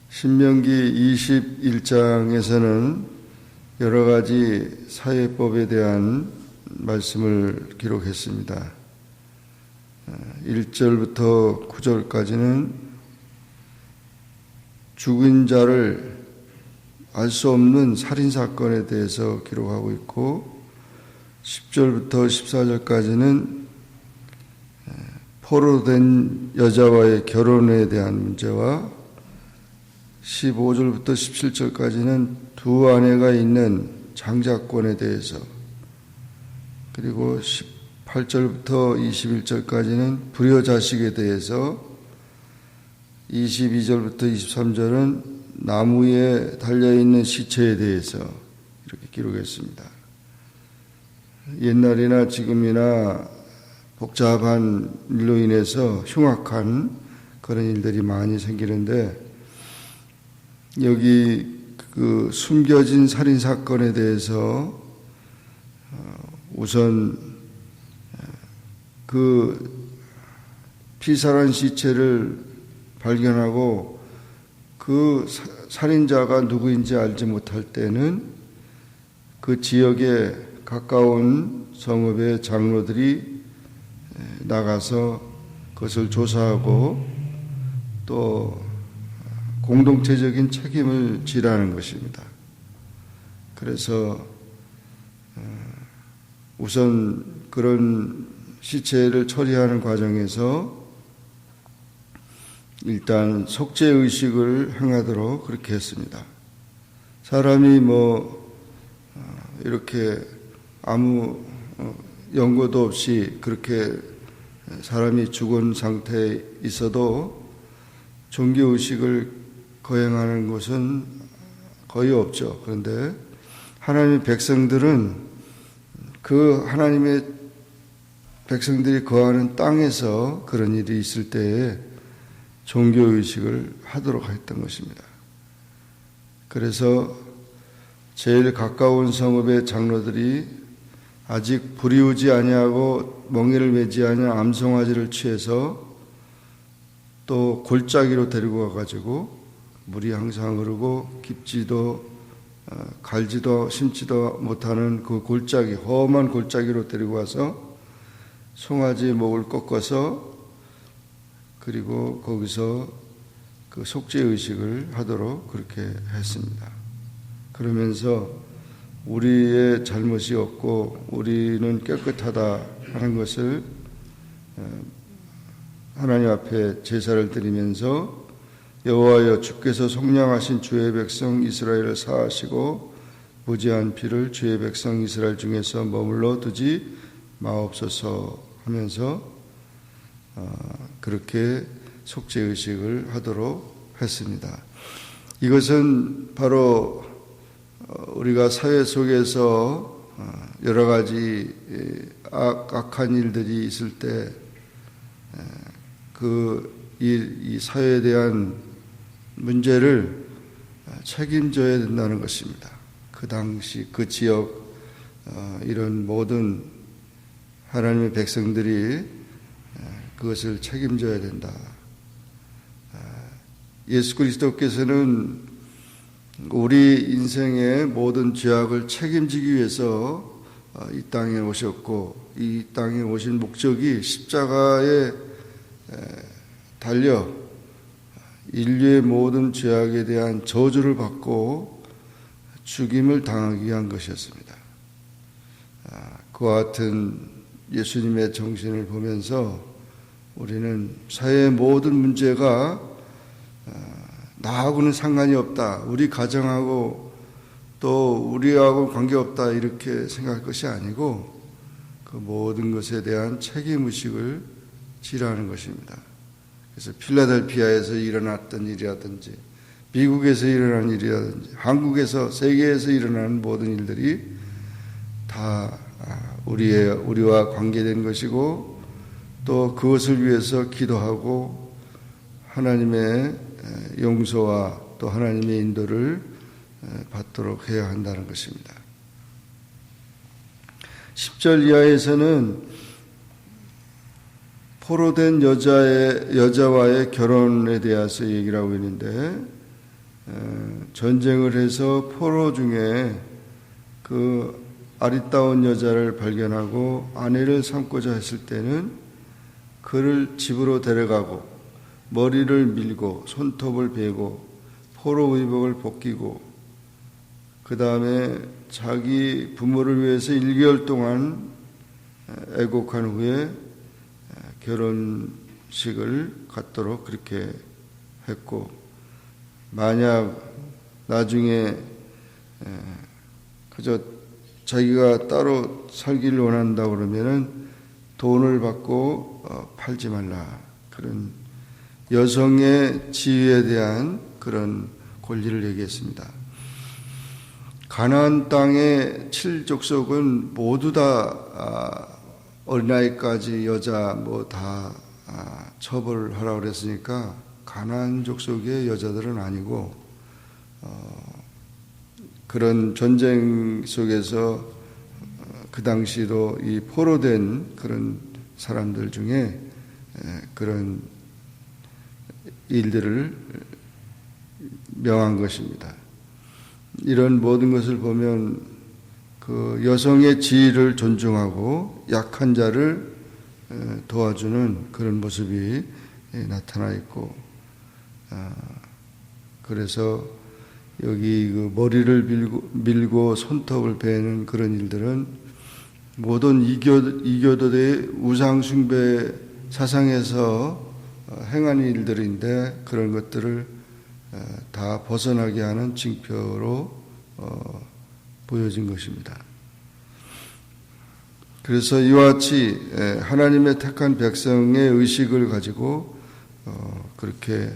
신명기 21장에서는 여러 가지 사회법에 대한 말씀을 기록했습니다. 1절부터 9절까지는 죽은 자를 알 수 없는 살인사건에 대해서 기록하고 있고 10절부터 14절까지는 포로된 여자와의 결혼에 대한 문제와 15절부터 17절까지는 두 아내가 있는 장자권에 대해서, 그리고 18절부터 21절까지는 불효자식에 대해서, 22절부터 23절은 나무에 달려있는 시체에 대해서 이렇게 기록했습니다. 옛날이나 지금이나 복잡한 일로 인해서 흉악한 그런 일들이 많이 생기는데, 여기 그 숨겨진 살인사건에 대해서 우선 그 피살한 시체를 발견하고 그 살인자가 누구인지 알지 못할 때는 그 지역에 가까운 성읍의 장로들이 나가서 그것을 조사하고 또 공동체적인 책임을 지라는 것입니다. 그래서 우선 그런 시체를 처리하는 과정에서 일단 속죄의식을 행하도록 그렇게 했습니다. 사람이 이렇게 아무 연고도 없이 그렇게 사람이 죽은 상태에 있어도 종교의식을 거행하는 것은 거의 없죠. 그런데 하나님의 백성들은 그 하나님의 백성들이 거하는 땅에서 그런 일이 있을 때에 종교의식을 하도록 했던 것입니다. 그래서 제일 가까운 성읍의 장로들이 아직 불이 오지 아니하고 멍에를 매지 아니한 암송아지를 취해서 또 골짜기로 데리고 가가지고 물이 항상 흐르고 깊지도 갈지도 심지도 못하는 그 골짜기, 험한 골짜기로 데리고 와서 송아지 목을 꺾어서 그리고 거기서 그 속죄의식을 하도록 그렇게 했습니다. 그러면서 우리의 잘못이 없고 우리는 깨끗하다 하는 것을 하나님 앞에 제사를 드리면서 여호와여 주께서 속량하신 주의 백성 이스라엘을 사하시고 무죄한 피를 주의 백성 이스라엘 중에서 머물러 두지 마옵소서 하면서 그렇게 속죄의식을 하도록 했습니다. 이것은 바로 우리가 사회 속에서 여러 가지 악한 일들이 있을 때 이 사회에 대한 문제를 책임져야 된다는 것입니다. 그 당시 그 지역 이런 모든 하나님의 백성들이 그것을 책임져야 된다. 예수 그리스도께서는 우리 인생의 모든 죄악을 책임지기 위해서 이 땅에 오셨고 이 땅에 오신 목적이 십자가에 달려 인류의 모든 죄악에 대한 저주를 받고 죽임을 당하기 위한 것이었습니다. 그와 같은 예수님의 정신을 보면서 우리는 사회의 모든 문제가 나하고는 상관이 없다, 우리 가정하고 또 우리하고 관계없다 이렇게 생각할 것이 아니고 그 모든 것에 대한 책임의식을 지라는 것입니다. 그래서 필라델피아에서 일어났던 일이라든지 미국에서 일어난 일이라든지 한국에서 세계에서 일어나는 모든 일들이 다 우리와 관계된 것이고 또 그것을 위해서 기도하고 하나님의 용서와 또 하나님의 인도를 받도록 해야 한다는 것입니다. 10절 이하에서는 포로된 여자와의 결혼에 대해서 얘기를 하고 있는데 전쟁을 해서 포로 중에 그 아리따운 여자를 발견하고 아내를 삼고자 했을 때는 그를 집으로 데려가고 머리를 밀고 손톱을 베고 포로 의복을 벗기고 그 다음에 자기 부모를 위해서 1개월 동안 애곡한 후에 결혼식을 갖도록 그렇게 했고, 만약 나중에 그저 자기가 따로 살기를 원한다 그러면은 돈을 받고 팔지 말라, 그런 여성의 지위에 대한 그런 권리를 얘기했습니다. 가나안 땅의 7족속은 모두 다 어린아이까지 여자 뭐 다 처벌하라고 그랬으니까 가나안 족속의 여자들은 아니고 그런 전쟁 속에서 그 당시도 이 포로된 그런 사람들 중에 그런 일들을 명한 것입니다. 이런 모든 것을 보면 그 여성의 지위를 존중하고 약한 자를 도와주는 그런 모습이 나타나 있고, 그래서 여기 그 머리를 밀고 손톱을 베는 그런 일들은 모든 이교도의 우상숭배 사상에서 행한 일들인데, 그런 것들을 다 벗어나게 하는 징표로 보여진 것입니다. 그래서 이와 같이 하나님의 택한 백성의 의식을 가지고 그렇게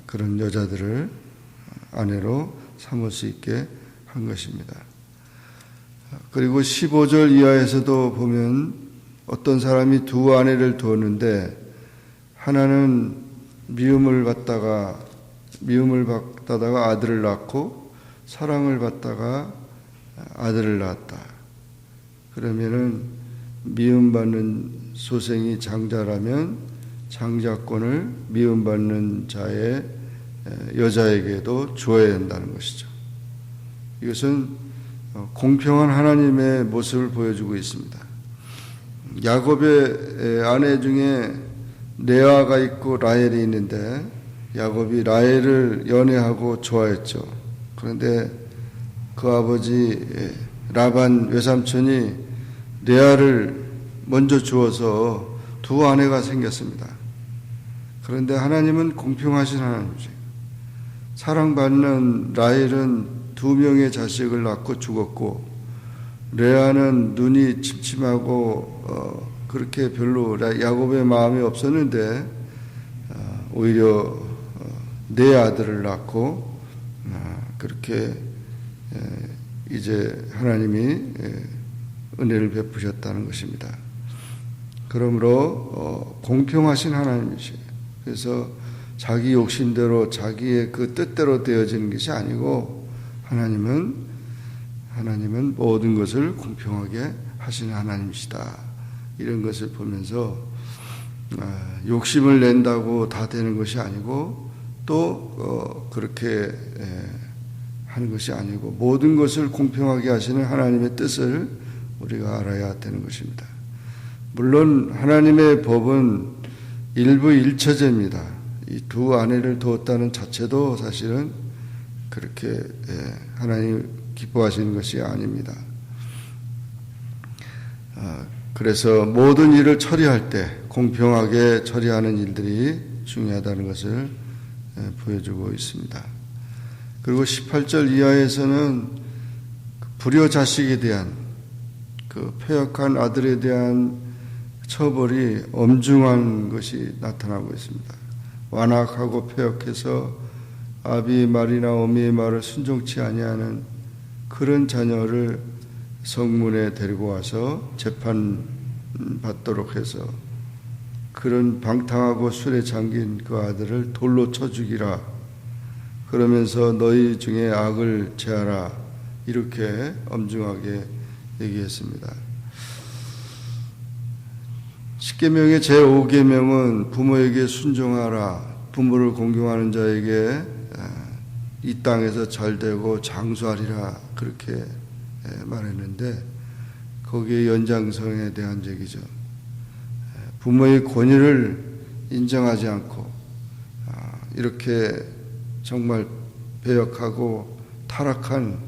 그런 여자들을 아내로 삼을 수 있게 한 것입니다. 그리고 15절 이하에서도 보면 어떤 사람이 두 아내를 두었는데 하나는 미움을 받다가 아들을 낳고 사랑을 받다가 아들을 낳았다. 그러면은 미움받는 소생이 장자라면 장자권을 미움받는 자의 여자에게도 주어야 한다는 것이죠. 이것은 공평한 하나님의 모습을 보여주고 있습니다. 야곱의 아내 중에 레아가 있고 라헬이 있는데 야곱이 라헬을 연애하고 좋아했죠. 그런데 그 아버지 라반 외삼촌이 레아를 먼저 주어서 두 아내가 생겼습니다. 그런데 하나님은 공평하신 하나님이죠. 사랑받는 라헬은 2명의 자식을 낳고 죽었고, 레아는 눈이 침침하고 그렇게 별로 야곱의 마음이 없었는데 오히려 4아들을 낳고 그렇게 이제 하나님이 은혜를 베푸셨다는 것입니다. 그러므로 공평하신 하나님이시에요. 그래서 자기 욕심대로 자기의 그 뜻대로 되어지는 것이 아니고 하나님은 모든 것을 공평하게 하시는 하나님이시다. 이런 것을 보면서 욕심을 낸다고 다 되는 것이 아니고 또 그렇게 하는 것이 아니고 모든 것을 공평하게 하시는 하나님의 뜻을 우리가 알아야 되는 것입니다. 물론 하나님의 법은 일부일처제입니다. 이 두 아내를 두었다는 자체도 사실은 그렇게 하나님 기뻐하시는 것이 아닙니다. 그래서 모든 일을 처리할 때 공평하게 처리하는 일들이 중요하다는 것을 보여주고 있습니다. 그리고 18절 이하에서는 불효 자식에 대한 그 패역한 아들에 대한 처벌이 엄중한 것이 나타나고 있습니다. 완악하고 패역해서 아비의 말이나 어미의 말을 순종치 아니하는 그런 자녀를 성문에 데리고 와서 재판받도록 해서 그런 방탕하고 술에 잠긴 그 아들을 돌로 쳐 죽이라. 그러면서 너희 중에 악을 제하라. 이렇게 엄중하게 얘기했습니다. 십계명의 제5계명은 부모에게 순종하라. 부모를 공경하는 자에게 이 땅에서 잘 되고 장수하리라 그렇게 말했는데 거기에 연장선에 대한 얘기죠. 부모의 권위를 인정하지 않고 이렇게 정말 배역하고 타락한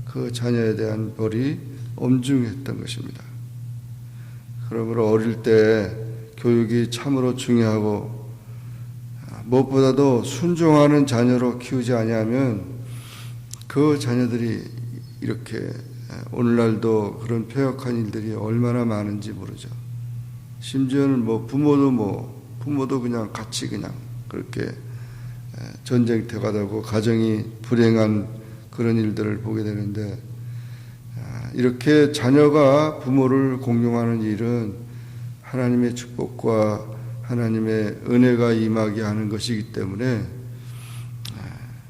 그 자녀에 대한 벌이 엄중했던 것입니다. 그러므로 어릴 때 교육이 참으로 중요하고 무엇보다도 순종하는 자녀로 키우지 아니하면 그 자녀들이 이렇게 오늘날도 그런 폐역한 일들이 얼마나 많은지 모르죠. 심지어는 부모도 그냥 같이 그냥 그렇게 전쟁터가 되고 가정이 불행한 그런 일들을 보게 되는데 이렇게 자녀가 부모를 공경하는 일은 하나님의 축복과 하나님의 은혜가 임하게 하는 것이기 때문에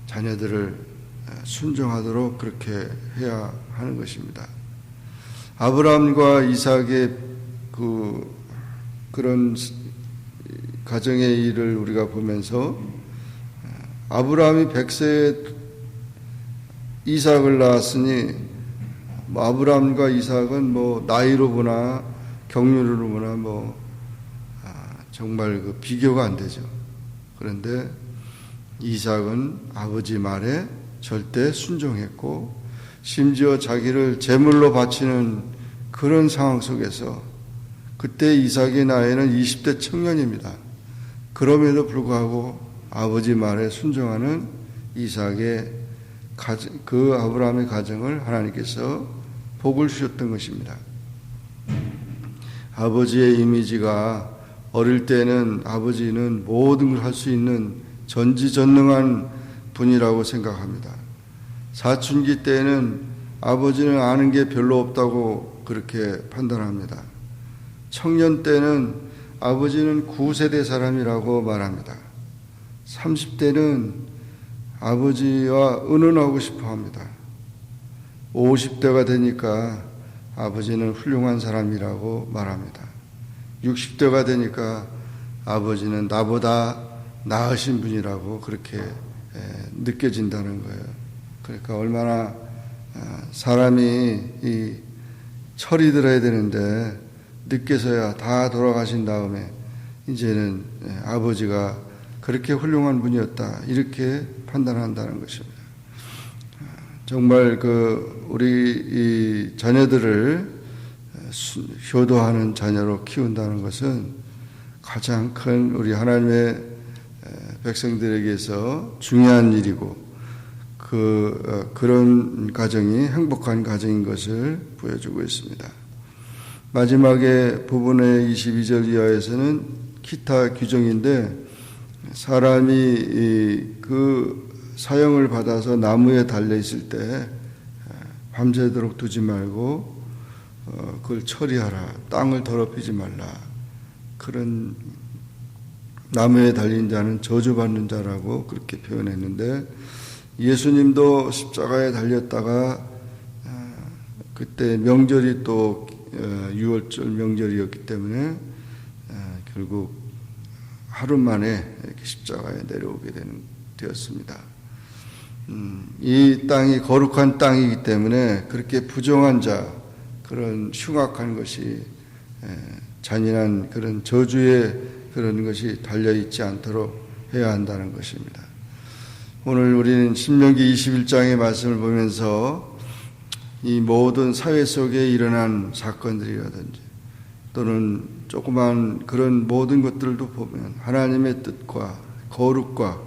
자녀들을 순종하도록 그렇게 해야 하는 것입니다. 아브라함과 이삭의 그런 가정의 일을 우리가 보면서 아브라함이 100세에 이삭을 낳았으니 아브라함과 이삭은 나이로 보나 경륜으로 보나 정말 비교가 안 되죠. 그런데 이삭은 아버지 말에 절대 순종했고 심지어 자기를 제물로 바치는 그런 상황 속에서 그때 이삭의 나이는 20대 청년입니다. 그럼에도 불구하고 아버지 말에 순종하는 이삭의 그 아브라함의 가정을 하나님께서 복을 주셨던 것입니다. 아버지의 이미지가 어릴 때는 아버지는 모든 걸 할 수 있는 전지전능한 분이라고 생각합니다. 사춘기 때는 아버지는 아는 게 별로 없다고 그렇게 판단합니다. 청년 때는 아버지는 9세대 사람이라고 말합니다. 30대는 아버지와 의논하고 싶어 합니다. 50대가 되니까 아버지는 훌륭한 사람이라고 말합니다. 60대가 되니까 아버지는 나보다 나으신 분이라고 그렇게 느껴진다는 거예요. 그러니까 얼마나 사람이 이 철이 들어야 되는데 늦게서야 다 돌아가신 다음에 이제는 아버지가 그렇게 훌륭한 분이었다 이렇게 판단한다는 것입니다. 정말 우리 이 자녀들을 효도하는 자녀로 키운다는 것은 가장 큰 우리 하나님의 백성들에게서 중요한 일이고 그런 가정이 행복한 가정인 것을 보여주고 있습니다. 마지막에 부분의 22절 이하에서는 기타 규정인데 사람이 그 사형을 받아서 나무에 달려 있을 때 밤새도록 두지 말고 그걸 처리하라. 땅을 더럽히지 말라. 그런 나무에 달린 자는 저주받는 자라고 그렇게 표현했는데 예수님도 십자가에 달렸다가 그때 명절이 또 6월절 명절이었기 때문에 결국 하루 만에 이렇게 십자가에 내려오게 되었습니다. 이 땅이 거룩한 땅이기 때문에 그렇게 부정한 자, 그런 흉악한 것이 잔인한 그런 저주의 그런 것이 달려있지 않도록 해야 한다는 것입니다. 오늘 우리는 신명기 21장의 말씀을 보면서 이 모든 사회 속에 일어난 사건들이라든지 또는 조그만 그런 모든 것들도 보면 하나님의 뜻과 거룩과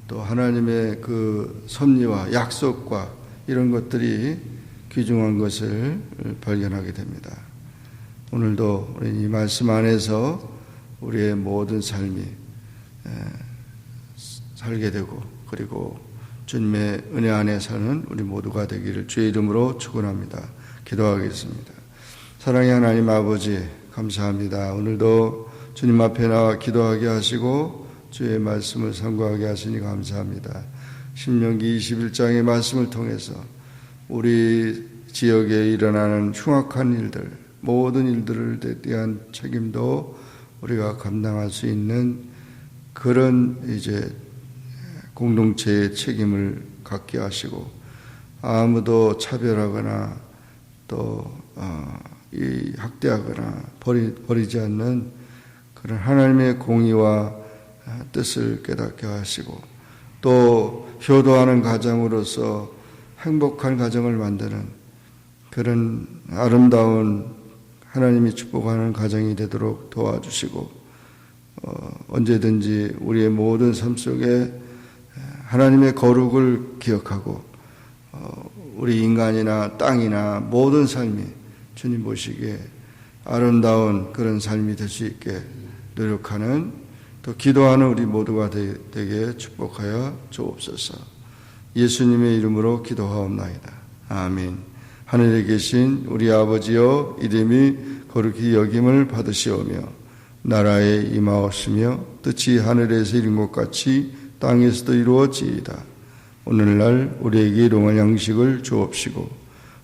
또 하나님의 그 섭리와 약속과 이런 것들이 귀중한 것을 발견하게 됩니다. 오늘도 우리 이 말씀 안에서 우리의 모든 삶이 살게 되고 그리고 주님의 은혜 안에 사는 우리 모두가 되기를 주의 이름으로 축원합니다. 기도하겠습니다. 사랑의 하나님 아버지 감사합니다. 오늘도 주님 앞에 나와 기도하게 하시고 주의 말씀을 상고하게 하시니 감사합니다. 신명기 21장의 말씀을 통해서 우리 지역에 일어나는 흉악한 일들, 모든 일들에 대한 책임도 우리가 감당할 수 있는 그런 이제 공동체의 책임을 갖게 하시고 아무도 차별하거나 또 학대하거나 버리지 않는 그런 하나님의 공의와 뜻을 깨닫게 하시고 또 효도하는 가정으로서 행복한 가정을 만드는 그런 아름다운 하나님이 축복하는 가정이 되도록 도와주시고 언제든지 우리의 모든 삶 속에 하나님의 거룩을 기억하고 우리 인간이나 땅이나 모든 삶이 주님 보시기에 아름다운 그런 삶이 될 수 있게 노력하는 또 기도하는 우리 모두가 되게 축복하여 주옵소서. 예수님의 이름으로 기도하옵나이다. 아멘. 하늘에 계신 우리 아버지여 이름이 거룩히 여김을 받으시오며 나라에 임하옵시며 뜻이 하늘에서 이룬 것 같이 땅에서도 이루어지이다. 오늘날 우리에게 일용할 양식을 주옵시고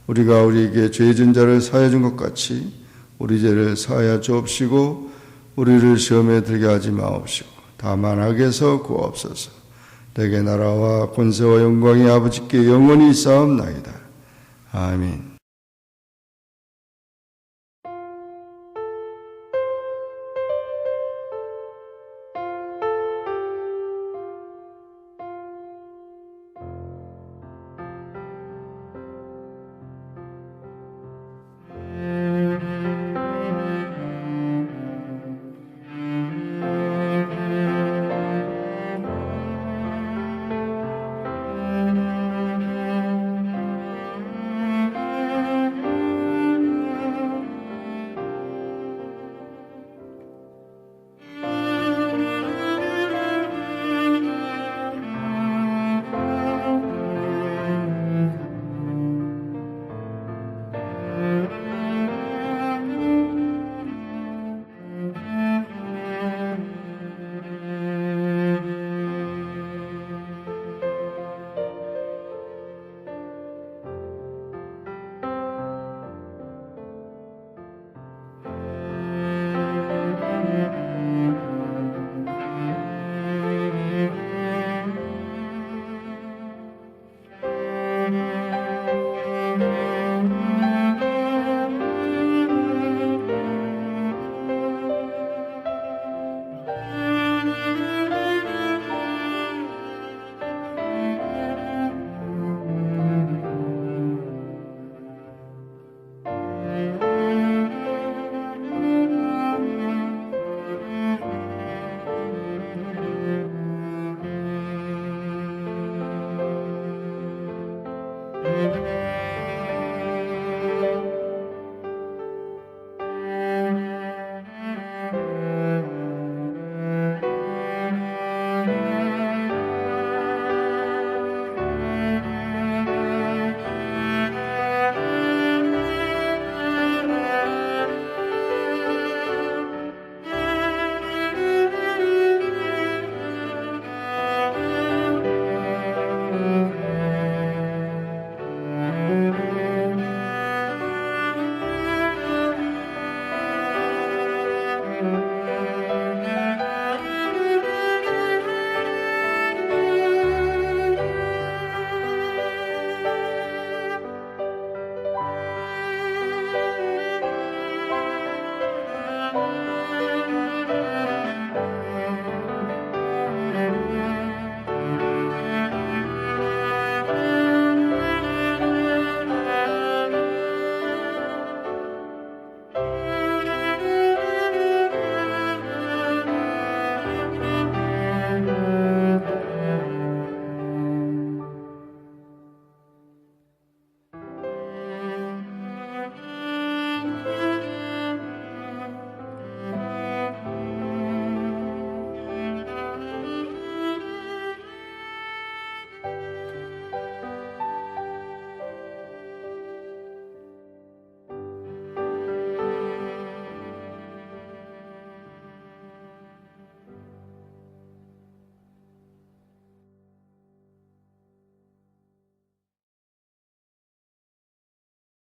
우리가 우리에게 죄진 자를 사하여 준 것 같이 우리 죄를 사하여 주옵시고 우리를 시험에 들게 하지 마옵시고 다만 악에서 구하옵소서. 내게 나라와 권세와 영광이 아버지께 영원히 있사옵나이다. 아멘.